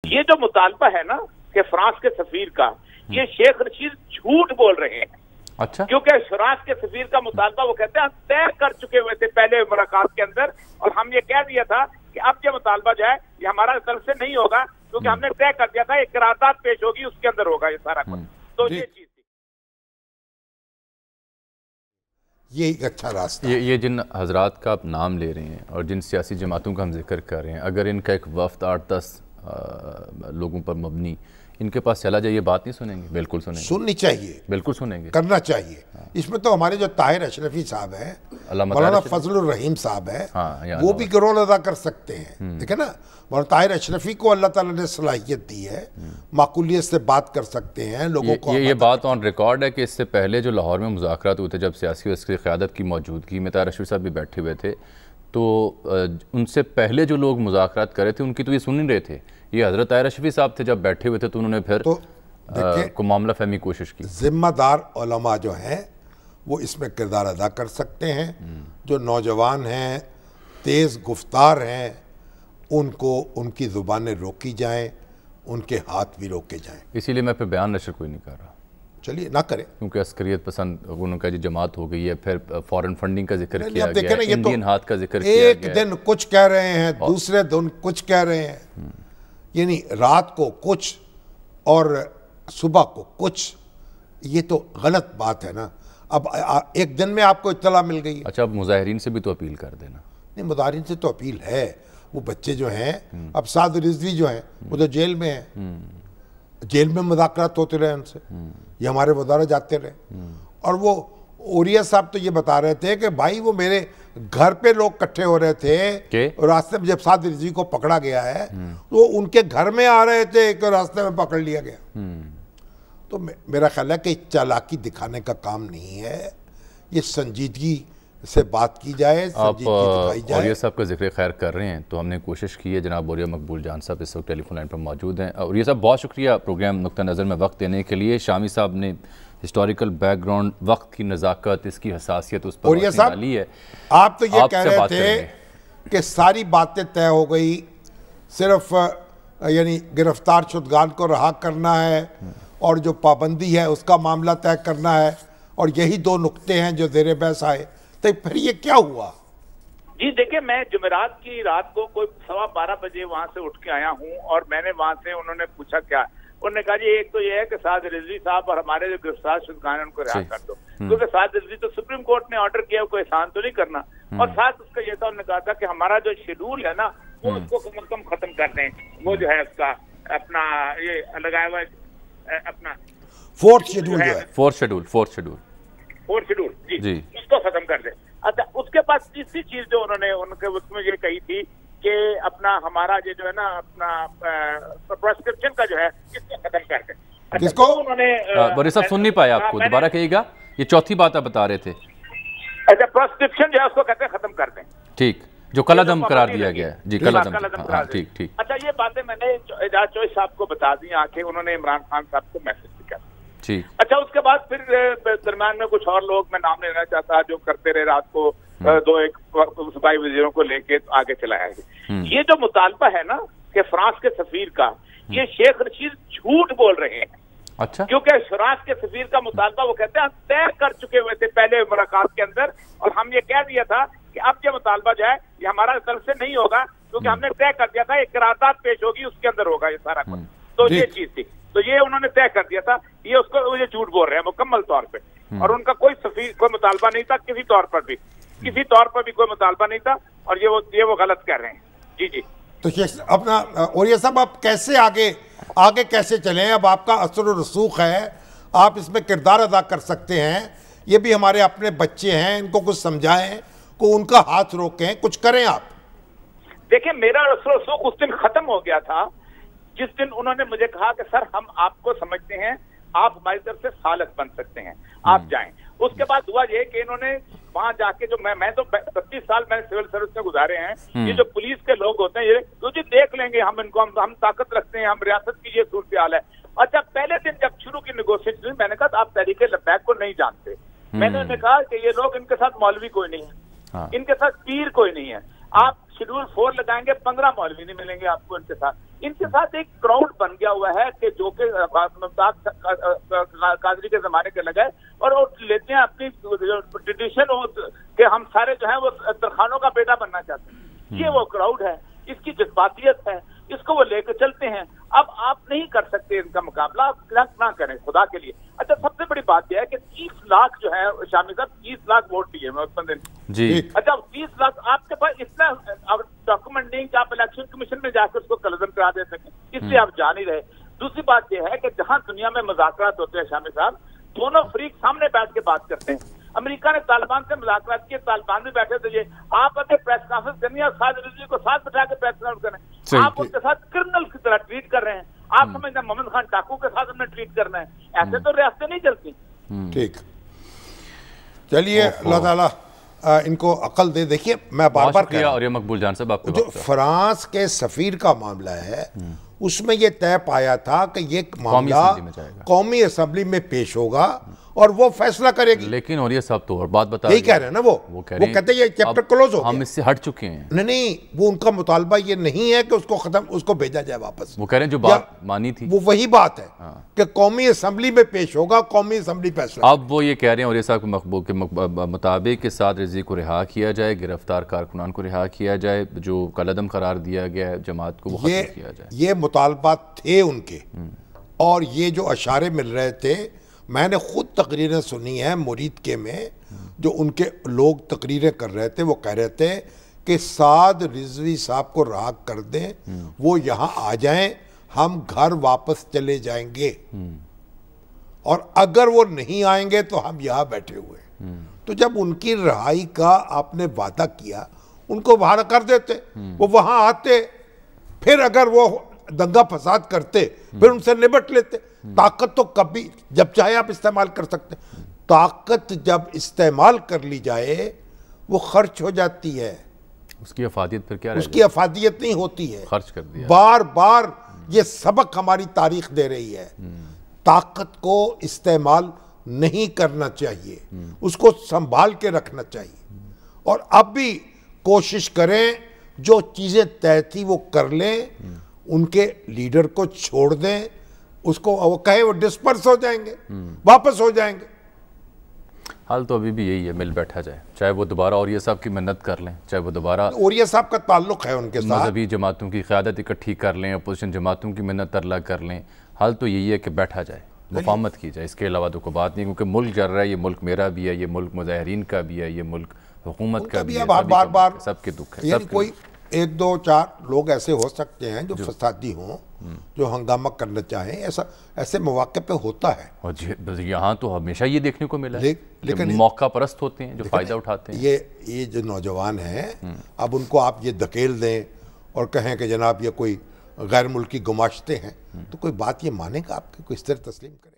ये जो मुतालबा है ना कि फ्रांस के सफीर का, ये शेख रशीद झूठ बोल रहे हैं। अच्छा, क्योंकि फ्रांस के सफीर का मुतालबा वो कहते हैं हम तय कर चुके हुए थे पहले मुलाकात के अंदर, और हम ये कह दिया था कि अब ये मुतालबा जो है ये हमारा तरफ से नहीं होगा, क्योंकि हमने तय कर दिया था एक करारदाद पेश होगी, उसके अंदर होगा ये सारा कुछ। तो ये चीज थी, ये एक अच्छा रास्ता। ये जिन हजरात का आप नाम ले रहे हैं और जिन सियासी जमातों का हम जिक्र कर रहे हैं, अगर इनका एक वफ्द 8-10 लोगों पर मबनी इनके पास चला जाए, ये बात नहीं सुनेंगे? बिल्कुल सुनेंगे, सुननी चाहिए, बिल्कुल सुनेंगे, करना चाहिए। इसमें तो हमारे जो ताहिर अशरफी साहब हैं, मौलाना फजलुर रहीम साहब हैं, वो भी रोल अदा कर सकते हैं। ठीक है ना, मौलाना ताहिर अशरफी को अल्लाह ताला ने सलाहियत दी है, माकूलियत से बात कर सकते हैं लोगों को। ये बात ऑन रिकॉर्ड है कि इससे पहले जो लाहौर में मुज़ाकरात हुए थे, जब सियासी उसकी क़यादत की मौजूदगी में ताहिर अशरफी साहब भी बैठे हुए थे, तो उनसे पहले जो लोग मुज़ाकरात कर रहे थे उनकी तो ये सुन नहीं रहे थे। ये हज़रत ताहिर अशरफी साहब थे, जब बैठे हुए थे तो उन्होंने फिर को मामला फहमी की कोशिश की। जिम्मेदार उलमा जो हैं वो इसमें किरदार अदा कर सकते हैं। जो नौजवान हैं, तेज़ गुफ्तार हैं, उनको उनकी ज़ुबानें रोकी जाएं, उनके हाथ भी रोके जाएं। इसीलिए मैं फिर बयान नशर कोई नहीं कर रहा। चलिए ना करें, क्योंकि अस्करियत पसंद उनका जो जमात हो गई है, फिर फॉरेन फंडिंग का जिक्र किया गया, इंडियन हाथ का जिक्र किया गया। एक दिन कुछ कह रहे हैं, दूसरे दिन कुछ कह रहे हैं, यानी रात को कुछ और सुबह को कुछ, ये तो गलत बात है ना। अब एक दिन में आपको इत्तला मिल गई। अच्छा, अब मुजाहिरीन से भी तो अपील कर देना। नहीं, मुजाहिरीन से तो अपील है। वो बच्चे जो हैं, अब साद रिजवी जो हैं वो तो जेल में हैं, जेल में मुज़ाकरात होते रहे उनसे, ये हमारे वज़ारा जाते रहे। और वो ओरिया साहब तो ये बता रहे थे कि भाई वो मेरे घर पे लोग इकट्ठे हो रहे थे, रास्ते में जब साद रिजवी को पकड़ा गया है तो उनके घर में आ रहे थे, एक रास्ते में पकड़ लिया गया। तो मेरा ख्याल है कि चालाकी दिखाने का काम नहीं है, ये संजीदगी से बात की जाए, संजीदगी दिखाई जाए। ओरिया साहब का जिक्र खैर कर रहे हैं, तो हमने कोशिश की है। जनाब ओरिया मकबूल जान साहब इस वक्त टेलीफोन लाइन पर मौजूद हैं। ओरिया साहब, बहुत शुक्रिया प्रोग्राम नुक्ता नज़र में वक्त देने के लिए। शामी साहब ने हिस्टोरिकल बैकग्राउंड, वक्त की नज़ाकत, इसकी हसासियत उस पर डाली है। आप तो ये कह रहे थे कि सारी बातें तय हो गई, सिर्फ यानी गिरफ्तार शुदगान को रहा करना है और जो पाबंदी है उसका मामला तय करना है, और यही दो नुक्ते हैं जो ज़ेरे बहस आए। तो फिर ये क्या हुआ? जी देखिए, मैं जुमेरात की रात को कोई 12:15 बजे वहां से उठ के आया हूं, और मैंने वहां से, उन्होंने पूछा क्या, उन्होंने कहा जी एक तो ये है कि साद रिजवी साहब और हमारे जो गिरफ्तार शुदगान उनको रिहा कर दो, क्योंकि साद रिजवी तो सुप्रीम कोर्ट ने ऑर्डर किया, कोई एहसान तो नहीं करना। और साथ उसका ये था, उन्होंने कहा था कि हमारा जो शेड्यूल है ना वो उसको कम से कम खत्म कर दें, वो जो है उसका अपना ये लगाया हुआ अपना फोर्थ शेड्यूल जी, उसको खत्म कर दे। अच्छा, उसके बाद तीसरी चीज जो उन्होंने उनके उसमें ये कही थी कि अपना हमारा ये जो है ना अपना प्रेस्क्रिप्शन का जो है इसको खत्म कर दे। किसको? उन्होंने बोरी साहब सुन नहीं पाया आपको, दोबारा कहिएगा, ये चौथी बात आप बता रहे थे। अच्छा, प्रेस्क्रिप्शन जो है उसको कहते हैं खत्म कर दें, ठीक, जो कलअदम करार दिया गया है जी, कलअदम, ठीक ठीक। अच्छा, ये बातें मैंने एजाज चौधरी साहब को बता दी आके, उन्होंने इमरान खान साहब को मैसेज भी किया। ठीक। अच्छा, उसके बाद फिर दरम्यान में कुछ और लोग, मैं नाम लेना चाहता, जो करते रहे रात को 2-1 सूबाई वजीरों को लेके आगे चलाया है। ये जो मुतालबा है ना कि फ्रांस के सफीर का, ये शेख रशीद झूठ बोल रहे हैं। अच्छा, क्योंकि फ्रांस के सफीर का मुतालबा वो कहते हैं हम तय कर चुके हुए थे पहले मुलाकात के अंदर, और हम ये कह दिया था कि अब ये मुतालबा जो है ये हमारा तरफ से नहीं होगा, क्योंकि हमने तय कर दिया था एक करारदाद पेश होगी, उसके अंदर होगा ये सारा कुछ। तो ये चीज थी, तो ये उन्होंने तय कर दिया था। ये उसको ये झूठ बोल रहे हैं मुकम्मल तौर पे, और उनका कोई मुतालबा नहीं था, किसी तौर पर भी कोई मुतालबा नहीं था, और ये वो गलत कर रहे हैं। जी जी। तो ये अपना ओरिया साहब, आप कैसे आगे कैसे चलें? अब आपका असर और रसूख है, आप इसमें किरदार अदा कर सकते हैं। ये भी हमारे अपने बच्चे हैं, इनको कुछ समझाएं, को उनका हाथ रोकें, कुछ करें आप। देखिए, मेरा असर और रसूख उस दिन खत्म हो गया था जिस दिन उन्होंने मुझे कहा कि सर हम आपको समझते हैं, आप हमारी तरफ से सालत बन सकते हैं, आप जाएं। उसके बाद हुआ ये कि इन्होंने वहां जाके, जो मैं तो 32 साल मैंने सिविल सर्विस में गुजारे हैं, ये जो पुलिस के लोग होते हैं ये तो जी देख लेंगे हम इनको, हम ताकत रखते हैं, हम रियासत की ये सूरत हाल है। अच्छा, पहले दिन जब शुरू की नेगोशिएशन, मैंने कहा आप तहरीके लब्बैक को नहीं जानते। मैंने उन्हें कहा कि ये लोग, इनके साथ मौलवी कोई नहीं है, इनके साथ पीर कोई नहीं है, आप शेड्यूल 4 लगाएंगे, 15 मौलवी नहीं मिलेंगे आपको इनके साथ एक क्राउड बन गया हुआ है कि जो कि कादरी के जमाने के लगे, और वो लेते हैं अपनी ट्रेडिशन कि हम सारे जो है वो तरखानों का बेटा बनना चाहते हैं। ये वो क्राउड है, इसकी जज्बातियत है, इसको वो लेकर चलते हैं। अब आप नहीं कर सकते इनका मुकाबला, आप ना करें खुदा के लिए। अच्छा, सबसे बड़ी बात यह है कि 30 लाख जो है शामी साहब, 30 लाख वोट दिए मैं उस बंदे ने जी। अच्छा, 30 लाख आपके पास इतना डॉक्यूमेंट नहीं कि आप इलेक्शन कमीशन में जाकर उसको कलजम करा दे सकें, इसलिए आप जा नहीं रहे। दूसरी बात यह है कि जहां दुनिया में मुज़ाकरात होते हैं शामी साहब, दोनों फ्रीक सामने बैठ के बात करते हैं। अमेरिका ने तालिबान से मुज़ाकरात किए, तालिबान भी बैठे थे। आप अपने प्रेस कॉन्फ्रेंस करनी है, साद रिजवी को साथ बैठा के प्रेस कॉन्फ्रेंस करें, आप उनके साथ क्रिमिनल की तरह ट्रीट कर रहे हैं। आप समझते हैं मोहम्मद खान टाकू के साथ हमने ट्रीट करना है, ऐसे तो रियासतें नहीं चलती। ठीक, चलिए अल्लाह ताला इनको अकल दे। देखिए मैं बार बार कह रहा हूं, और ये मकबूल जान साहब आपके जो फ्रांस के सफीर का मामला है उसमें ये तय पाया था कि ये मामला कौमी असेंबली में पेश होगा और वो फैसला करेगी। लेकिन और ये सब तो और बात बता यही कह रहे हैं ना, वो कहते हैं ये चैप्टर क्लोज हो गया, हम इससे हट चुके हैं। नहीं, वो उनका मुतालबा ये नहीं है कि उसको खत्म, उसको भेजा जाए वापस। वो कह रहे हैं जो बात मानी थी वो वही बात है कि कौमी असेंबली में पेश होगा, कौमी असेंबली फैसला। अब वो ये कह रहे हैं और ये साहब मकबूल के मुताबिक के साथ रिजवी को रिहा किया जाए, गिरफ्तार कारकुनान को रिहा किया जाए, जो कलअदम करार दिया गया है जमात को वो खत्म किया जाए। ये मुतालबा थे उनके, और ये जो अशारे मिल रहे थे, मैंने खुद तकरीरें सुनी हैं मुरीद के में, जो उनके लोग तकरीरें कर रहे थे, वो कह रहे थे कि साद रिजवी साहब को रहा कर दें, वो यहाँ आ जाएं, हम घर वापस चले जाएंगे, और अगर वो नहीं आएंगे तो हम यहाँ बैठे हुए। तो जब उनकी रिहाई का आपने वादा किया, उनको बाहर कर देते, वो वहाँ आते, फिर अगर वो दंगा फसाद करते फिर उनसे निपट लेते। ताकत तो कभी जब चाहे आप इस्तेमाल कर सकते, ताकत जब इस्तेमाल कर ली जाए वो खर्च हो जाती है, उसकी अफादियत फिर क्या, उसकी अफादियत नहीं होती है। खर्च कर दिया। बार बार ये सबक हमारी तारीख दे रही है, ताकत को इस्तेमाल नहीं करना चाहिए, उसको संभाल के रखना चाहिए। और अब भी कोशिश करें जो चीजें तय थी वो कर लें, उनके लीडर को छोड़ दें, उसको वो कहे वो डिस्पर्स हो जाएंगे, वापस हो जाएंगे। हाल तो अभी भी यही है, मिल बैठा जाए, चाहे वो दोबारा और ये साहब की मन्नत कर लें, चाहे वो दोबारा और ये साहब का ताल्लुक है उनके साथ, मजहबी जमातों की क़यादत इकट्ठी कर लें, अपोजिशन जमातों की मन्नत तरला कर लें। हाल तो यही है कि बैठा जाए, मुफाहमत की जाए, इसके अलावा तो कोई बात नहीं। क्योंकि मुल्क जल रहा है, ये मुल्क मेरा भी है, ये मुल्क मुजाहिरीन का भी है, ये मुल्क हुकूमत का भी है, बार सबके दुख है। कोई 1 2 4 लोग ऐसे हो सकते हैं जो फसादी हों, जो हंगामा करना चाहें, ऐसे मौके पे होता है। और यहाँ तो हमेशा ये देखने को मिला है, लेकिन मौका परस्त होते हैं जो फायदा उठाते हैं। ये जो नौजवान हैं, अब उनको आप ये धकेल दें और कहें कि जनाब ये कोई गैर मुल्की गुमाश्ते हैं, तो कोई बात ये मानेगा आपकी, कोई इस तरह तस्लीम करे?